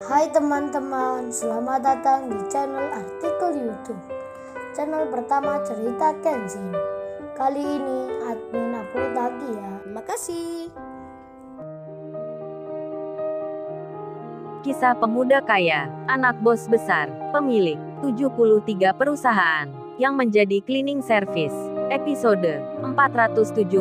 Hai teman-teman, selamat datang di channel artikel YouTube. Channel pertama cerita Kenshin. Kali ini admin upload lagi ya. Terima kasih. Kisah pemuda kaya, anak bos besar, pemilik 73 perusahaan, yang menjadi cleaning service. Episode 477.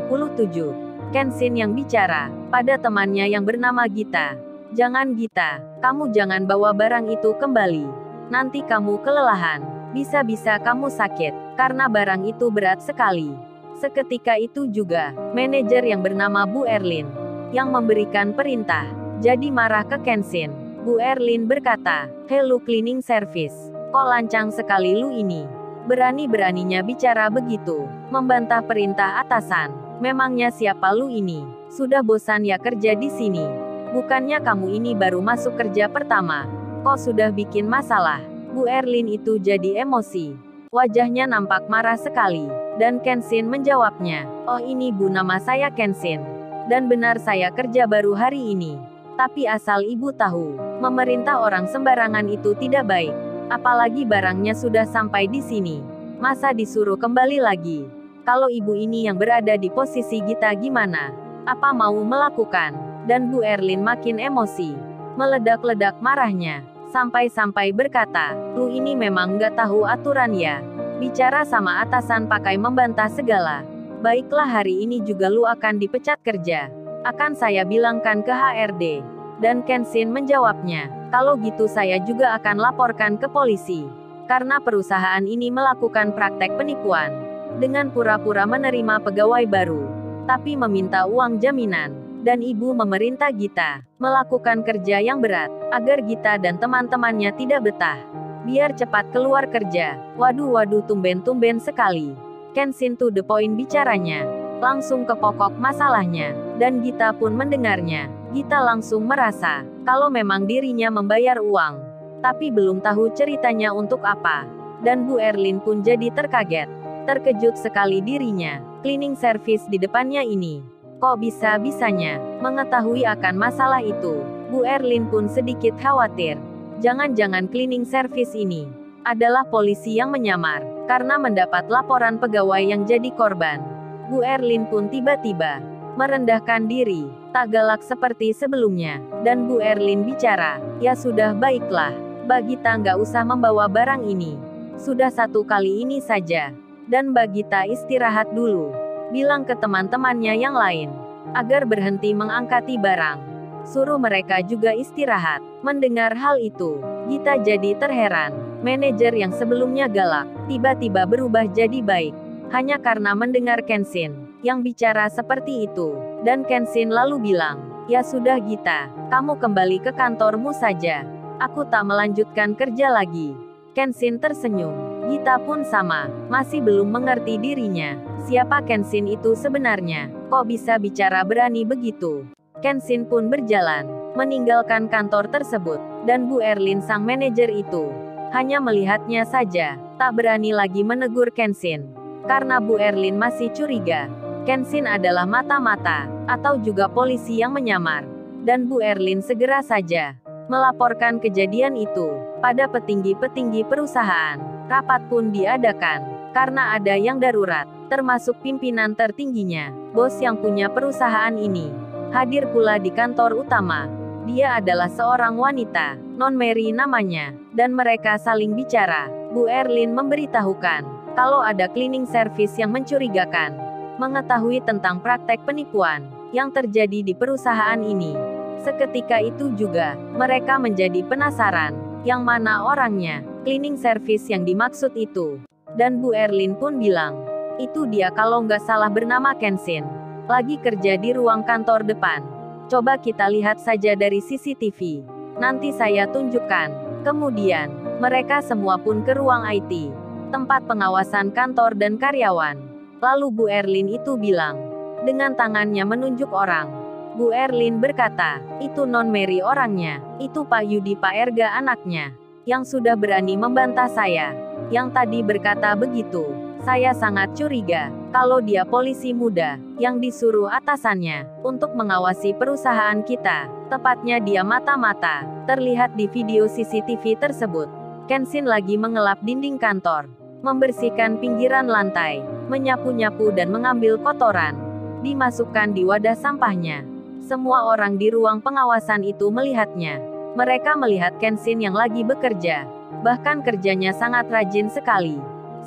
Kenshin yang bicara pada temannya yang bernama Gita. Jangan Gita, kamu jangan bawa barang itu kembali. Nanti kamu kelelahan. Bisa-bisa kamu sakit, karena barang itu berat sekali. Seketika itu juga, manajer yang bernama Bu Erlin, yang memberikan perintah, jadi marah ke Kenshin. Bu Erlin berkata, "Hello cleaning service, kok lancang sekali lu ini? Berani-beraninya bicara begitu, membantah perintah atasan. Memangnya siapa lu ini? Sudah bosan ya kerja di sini? Bukannya kamu ini baru masuk kerja pertama, kok sudah bikin masalah?" Bu Erlin itu jadi emosi. Wajahnya nampak marah sekali, dan Kenshin menjawabnya, "Oh ini Bu, nama saya Kenshin. Dan benar saya kerja baru hari ini. Tapi asal ibu tahu, memerintah orang sembarangan itu tidak baik. Apalagi barangnya sudah sampai di sini. Masa disuruh kembali lagi? Kalau ibu ini yang berada di posisi Gita gimana? Apa mau melakukan?" Dan Bu Erlin makin emosi. Meledak-ledak marahnya. Sampai-sampai berkata, "Lu ini memang nggak tahu aturan ya? Bicara sama atasan pakai membantah segala. Baiklah hari ini juga lu akan dipecat kerja. Akan saya bilangkan ke HRD." Dan Kenshin menjawabnya, "Kalau gitu saya juga akan laporkan ke polisi. Karena perusahaan ini melakukan praktek penipuan. Dengan pura-pura menerima pegawai baru. Tapi meminta uang jaminan. Dan ibu memerintah Gita melakukan kerja yang berat, agar Gita dan teman-temannya tidak betah. Biar cepat keluar kerja." Waduh, tumben-tumben sekali. Kenshin to the point bicaranya. Langsung ke pokok masalahnya. Dan Gita pun mendengarnya. Gita langsung merasa, kalau memang dirinya membayar uang. Tapi belum tahu ceritanya untuk apa. Dan Bu Erlin pun jadi terkaget. Terkejut sekali dirinya. Cleaning service di depannya ini. Kok bisa-bisanya mengetahui akan masalah itu? Bu Erlin pun sedikit khawatir. Jangan-jangan cleaning service ini adalah polisi yang menyamar, karena mendapat laporan pegawai yang jadi korban. Bu Erlin pun tiba-tiba merendahkan diri, tak galak seperti sebelumnya. Dan Bu Erlin bicara, "Ya sudah baiklah, Mbak Gita nggak usah membawa barang ini. Sudah satu kali ini saja. Dan Mbak Gita istirahat dulu. Bilang ke teman-temannya yang lain, agar berhenti mengangkati barang. Suruh mereka juga istirahat." Mendengar hal itu, Gita jadi terheran. Manajer yang sebelumnya galak, tiba-tiba berubah jadi baik. Hanya karena mendengar Kenshin yang bicara seperti itu. Dan Kenshin lalu bilang, "Ya sudah Gita, kamu kembali ke kantormu saja. Aku tak melanjutkan kerja lagi." Kenshin tersenyum. Gita pun sama, masih belum mengerti dirinya. Siapa Kenshin itu sebenarnya? Kok bisa bicara berani begitu? Kenshin pun berjalan, meninggalkan kantor tersebut. Dan Bu Erlin sang manajer itu hanya melihatnya saja, tak berani lagi menegur Kenshin. Karena Bu Erlin masih curiga. Kenshin adalah mata-mata, atau juga polisi yang menyamar. Dan Bu Erlin segera saja melaporkan kejadian itu pada petinggi-petinggi perusahaan. Rapat pun diadakan, karena ada yang darurat, termasuk pimpinan tertingginya, bos yang punya perusahaan ini. Hadir pula di kantor utama. Dia adalah seorang wanita, Non Mary namanya, dan mereka saling bicara. Bu Erlin memberitahukan, kalau ada cleaning service yang mencurigakan, mengetahui tentang praktek penipuan yang terjadi di perusahaan ini. Seketika itu juga, mereka menjadi penasaran, yang mana orangnya, cleaning service yang dimaksud itu. Dan Bu Erlin pun bilang, "Itu dia kalau nggak salah bernama Kenshin. Lagi kerja di ruang kantor depan. Coba kita lihat saja dari CCTV. Nanti saya tunjukkan." Kemudian, mereka semua pun ke ruang IT, tempat pengawasan kantor dan karyawan. Lalu Bu Erlin itu bilang, dengan tangannya menunjuk orang. Bu Erlin berkata, "Itu Non Mary orangnya. Itu Pak Yudi Pak Erga anaknya. Yang sudah berani membantah saya. Yang tadi berkata begitu. Saya sangat curiga kalau dia polisi muda yang disuruh atasannya untuk mengawasi perusahaan kita. Tepatnya dia mata-mata terlihat di video CCTV tersebut. Kenshin lagi mengelap dinding kantor, membersihkan pinggiran lantai, menyapu-nyapu dan mengambil kotoran, dimasukkan di wadah sampahnya. Semua orang di ruang pengawasan itu melihatnya. Mereka melihat Kenshin yang lagi bekerja. Bahkan kerjanya sangat rajin sekali.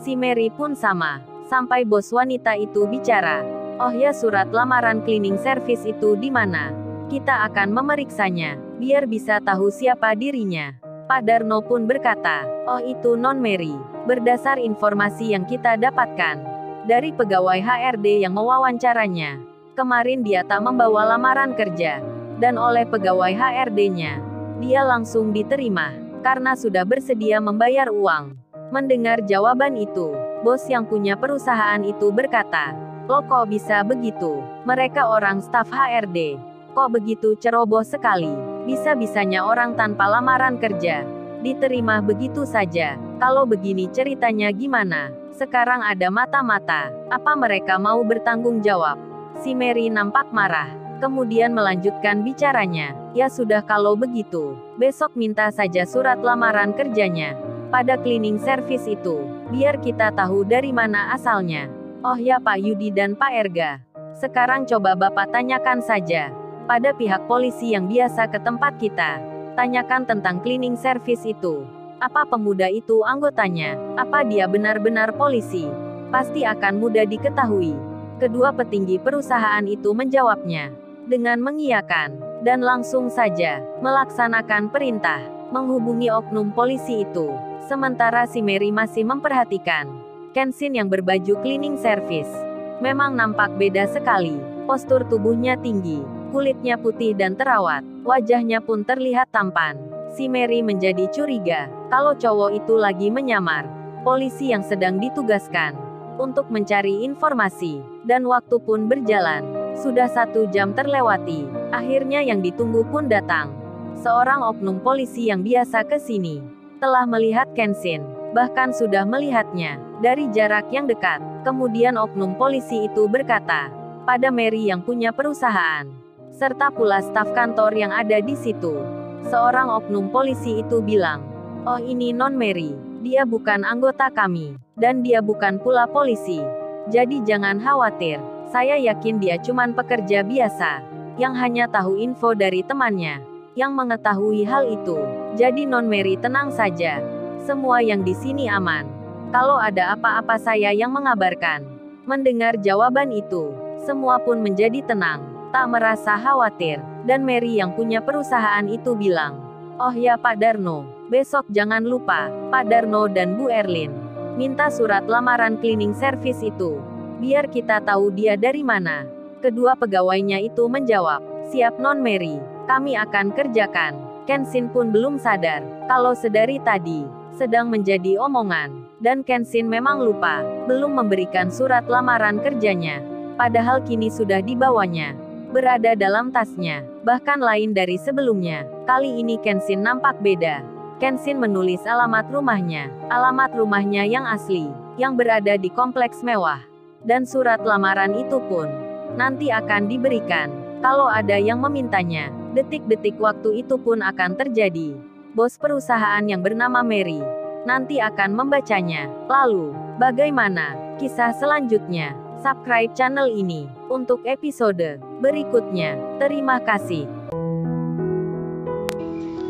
Si Mary pun sama. Sampai bos wanita itu bicara. Oh ya, surat lamaran cleaning service itu di mana? Kita akan memeriksanya, biar bisa tahu siapa dirinya. Pak Darno pun berkata, oh itu Non Mary. Berdasar informasi yang kita dapatkan dari pegawai HRD yang mewawancaranya. Kemarin dia tak membawa lamaran kerja. Dan oleh pegawai HRD-nya, dia langsung diterima. Karena sudah bersedia membayar uang. Mendengar jawaban itu, bos yang punya perusahaan itu berkata, "Loh kok bisa begitu? Mereka orang staf HRD. Kok begitu ceroboh sekali? Bisa-bisanya orang tanpa lamaran kerja diterima begitu saja. Kalau begini ceritanya gimana? Sekarang ada mata-mata. Apa mereka mau bertanggung jawab?" Si Mary nampak marah. Kemudian melanjutkan bicaranya. Ya sudah, kalau begitu, besok minta saja surat lamaran kerjanya pada cleaning service itu, biar kita tahu dari mana asalnya. Oh ya Pak Yudi dan Pak Erga. Sekarang coba Bapak tanyakan saja pada pihak polisi yang biasa ke tempat kita. Tanyakan tentang cleaning service itu. Apa pemuda itu anggotanya? Apa dia benar-benar polisi? Pasti akan mudah diketahui. Kedua petinggi perusahaan itu menjawabnya dengan mengiyakan, dan langsung saja melaksanakan perintah, menghubungi oknum polisi itu. Sementara si Mary masih memperhatikan Kenshin yang berbaju cleaning service. Memang nampak beda sekali. Postur tubuhnya tinggi, kulitnya putih dan terawat, wajahnya pun terlihat tampan. Si Mary menjadi curiga kalau cowok itu lagi menyamar polisi yang sedang ditugaskan untuk mencari informasi. Dan waktu pun berjalan. Sudah 1 jam terlewati. Akhirnya yang ditunggu pun datang. Seorang oknum polisi yang biasa ke sini telah melihat Kenshin, bahkan sudah melihatnya dari jarak yang dekat. Kemudian oknum polisi itu berkata pada Mary yang punya perusahaan, serta pula staf kantor yang ada di situ. Seorang oknum polisi itu bilang, "Oh ini Non Mary, dia bukan anggota kami, dan dia bukan pula polisi. Jadi jangan khawatir. Saya yakin dia cuman pekerja biasa, yang hanya tahu info dari temannya, yang mengetahui hal itu. Jadi Non Mary tenang saja. Semua yang di sini aman. Kalau ada apa-apa saya yang mengabarkan." Mendengar jawaban itu, semua pun menjadi tenang, tak merasa khawatir. Dan Mary yang punya perusahaan itu bilang, "Oh ya Pak Darno, besok jangan lupa, Pak Darno dan Bu Erlin, minta surat lamaran cleaning service itu. Biar kita tahu dia dari mana." Kedua pegawainya itu menjawab, "Siap Non Mary, kami akan kerjakan." Kenshin pun belum sadar kalau sedari tadi sedang menjadi omongan. Dan Kenshin memang lupa belum memberikan surat lamaran kerjanya. Padahal kini sudah dibawanya, berada dalam tasnya, bahkan lain dari sebelumnya. Kali ini Kenshin nampak beda. Kenshin menulis alamat rumahnya yang asli, yang berada di kompleks mewah. Dan surat lamaran itu pun nanti akan diberikan kalau ada yang memintanya. Detik-detik waktu itu pun akan terjadi. Bos perusahaan yang bernama Mary nanti akan membacanya. Lalu, bagaimana kisah selanjutnya? Subscribe channel ini untuk episode berikutnya. Terima kasih.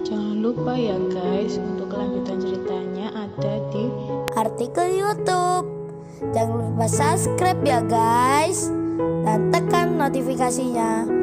Jangan lupa ya guys, untuk kelanjutan ceritanya ada di artikel YouTube. Jangan lupa subscribe ya guys, dan tekan notifikasinya